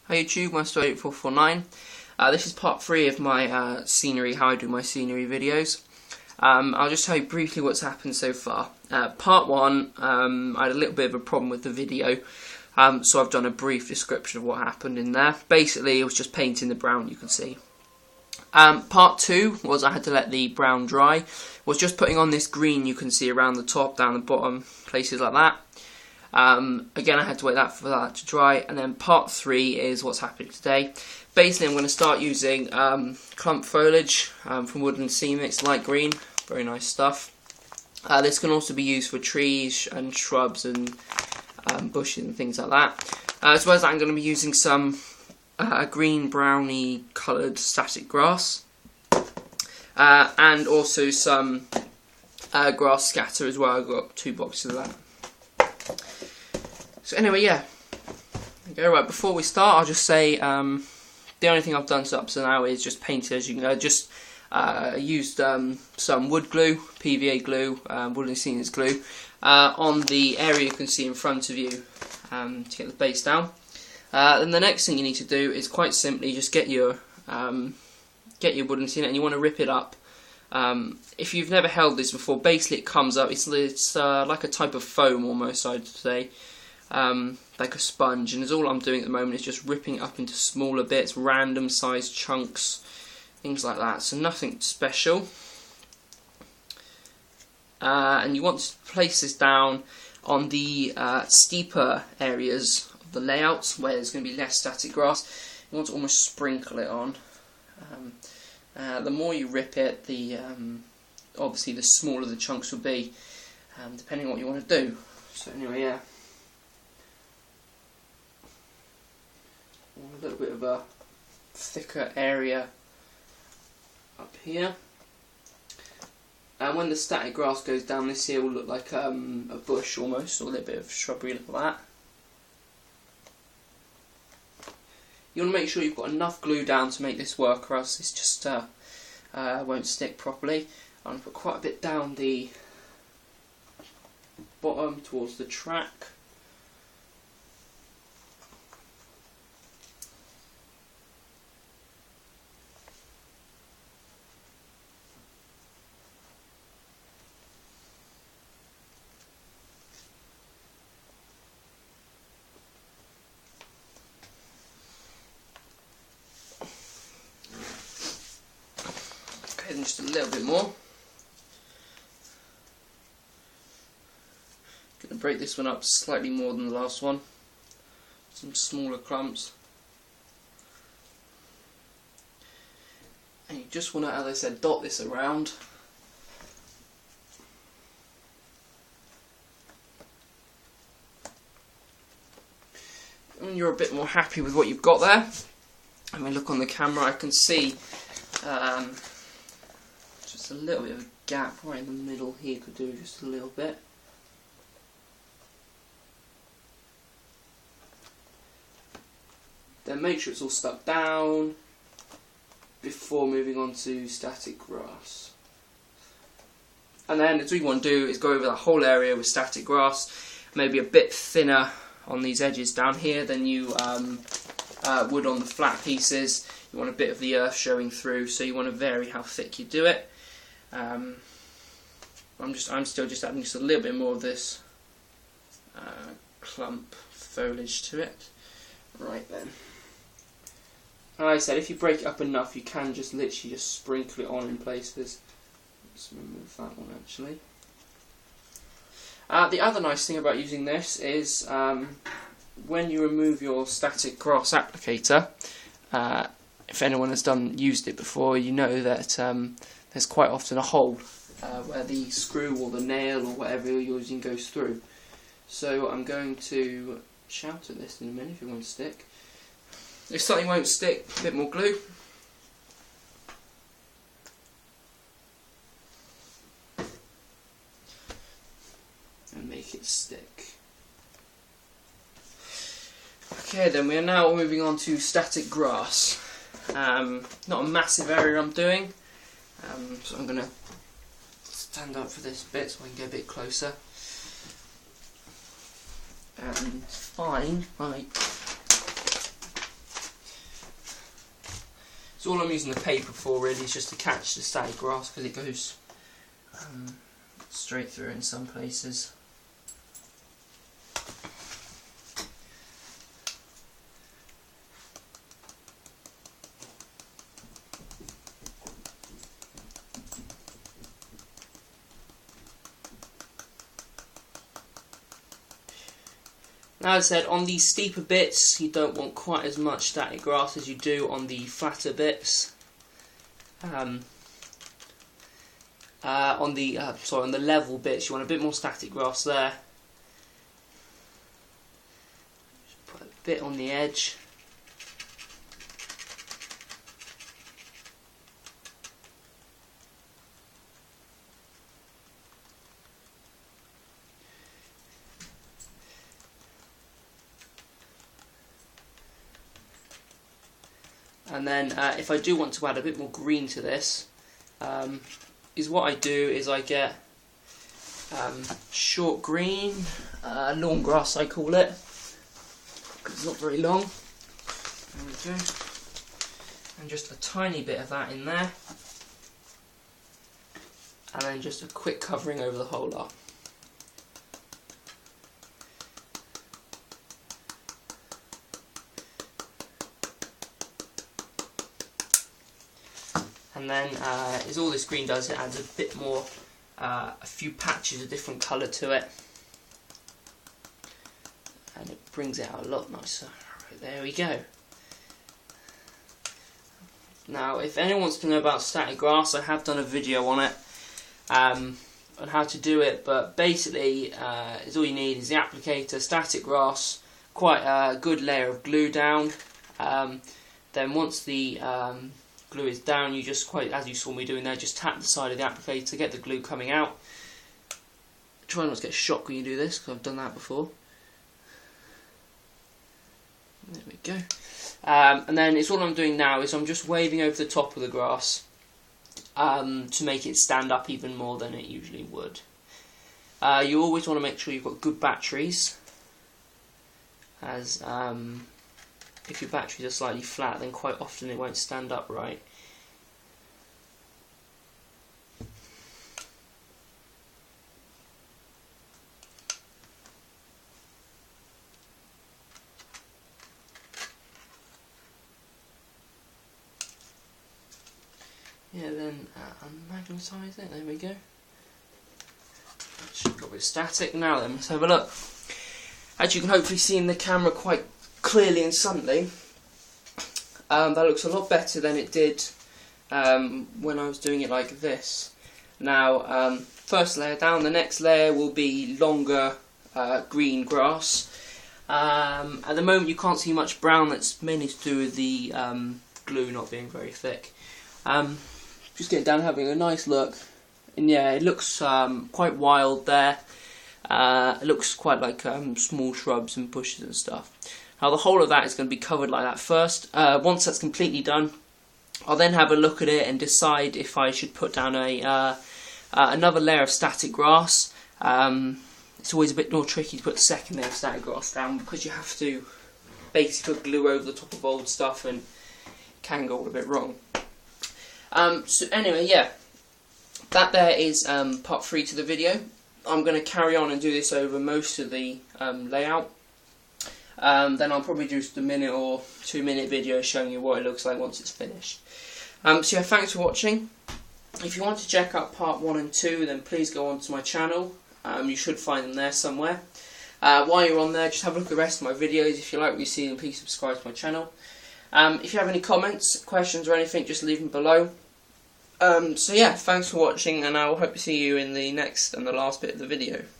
Hi YouTube, Master8449. This is part 3 of my scenery, how I do my scenery videos. I'll just tell you briefly what's happened so far. Part 1, I had a little bit of a problem with the video, so I've done a brief description of what happened in there. Basically, it was just painting the brown, you can see. Part 2 was I had to let the brown dry. Was just putting on this green you can see around the top, down the bottom, places like that. Again, I had to wait for that to dry, and then part 3 is what's happening today. Basically, I'm going to start using clump foliage from Woodland Sea Mix, light green, very nice stuff. This can also be used for trees and shrubs and bushes and things like that. As well as that, I'm going to be using some green browny coloured static grass, and also some grass scatter as well. I've got 2 boxes of that. So anyway, yeah. Okay, right, before we start, I'll just say the only thing I've done up to now is just painted, as you can just used some wood glue, PVA glue, Woodland Sea Mix glue, on the area you can see in front of you to get the base down. Then the next thing you need to do is quite simply just get your Woodland Sea Mix, and you want to rip it up. If you've never held this before, basically it comes up, it's like a type of foam almost, I'd say. Like a sponge, and all I'm doing at the moment is just ripping it up into smaller bits, random sized chunks, things like that, so nothing special. And you want to place this down on the steeper areas of the layout where there's going to be less static grass. You want to almost sprinkle it on. The more you rip it, the obviously the smaller the chunks will be, depending on what you want to do. So anyway, yeah. A little bit of a thicker area up here, and when the static grass goes down, this here will look like a bush almost, or a little bit of shrubbery like that. You want to make sure you've got enough glue down to make this work, or else this just won't stick properly. I'm going to put quite a bit down the bottom towards the track. And just a little bit more. Going to break this one up slightly more than the last one. Some smaller clumps. And you just want to, as I said, dot this around. When you're a bit more happy with what you've got there, I mean, look on the camera, I can see just a little bit of a gap right in the middle here, could do just a little bit. Then make sure it's all stuck down before moving on to static grass. And then all you want to do is go over the whole area with static grass, maybe a bit thinner on these edges down here than you would on the flat pieces. You want a bit of the earth showing through, so you want to vary how thick you do it. I'm still just adding just a little bit more of this clump foliage to it. Right then. Like I said, if you break it up enough, you can just literally just sprinkle it on in places. Let's remove that one actually. The other nice thing about using this is when you remove your static grass applicator, if anyone has used it before, you know that there's quite often a hole where the screw or the nail or whatever you're using goes through. So I'm going to shout at this in a minute if it won't stick. If something won't stick, a bit more glue. And make it stick. Okay, then we are now moving on to static grass. Not a massive area I'm doing, so I'm going to stand up for this bit so I can get a bit closer. And find my So all I'm using the paper for really is just to catch the static grass, because it goes straight through in some places. Now, as I said, on these steeper bits you don't want quite as much static grass as you do on the flatter bits. On the level bits you want a bit more static grass there. Just put a bit on the edge. And then if I do want to add a bit more green to this, what I do is I get short green, lawn grass I call it, because it's not very long. There we go. And just a tiny bit of that in there. And then just a quick covering over the whole lot. And then is all this green does, it adds a bit more, a few patches of different colour to it, and it brings it out a lot nicer. Right, there we go. Now if anyone wants to know about static grass, I have done a video on it, on how to do it, but basically is all you need is the applicator, static grass, quite a good layer of glue down. Then once the glue is down, you just, quite as you saw me doing there, just tap the side of the applicator to get the glue coming out. Try not to get shocked when you do this, because I've done that before. There we go. And then it's all I'm doing now is I'm just waving over the top of the grass to make it stand up even more than it usually would. You always want to make sure you've got good batteries, as if your batteries are slightly flat, then quite often it won't stand up right. Yeah, then magnetise it, there we go. Got a bit static. Now then, let's have a look. As you can hopefully see in the camera quite clearly and subtly, that looks a lot better than it did when I was doing it like this. Now, first layer down, the next layer will be longer green grass. At the moment you can't see much brown, that's mainly to do with the glue not being very thick. Just getting down, having a nice look, and yeah, it looks quite wild there. It looks quite like small shrubs and bushes and stuff. Now the whole of that is going to be covered like that first. Once that's completely done, I'll then have a look at it and decide if I should put down another layer of static grass. It's always a bit more tricky to put the second layer of static grass down, because you have to basically put glue over the top of old stuff and it can go all a bit wrong. So anyway, yeah, that there is part 3 to the video. I'm going to carry on and do this over most of the layout. Then I'll probably do just a minute or 2 minute video showing you what it looks like once it's finished. So yeah, thanks for watching. If you want to check out part 1 and 2, then please go on to my channel. You should find them there somewhere. While you're on there, just have a look at the rest of my videos. If you like what you see, then please subscribe to my channel. If you have any comments, questions or anything, just leave them below. So yeah, thanks for watching, and I will hope to see you in the next and the last bit of the video.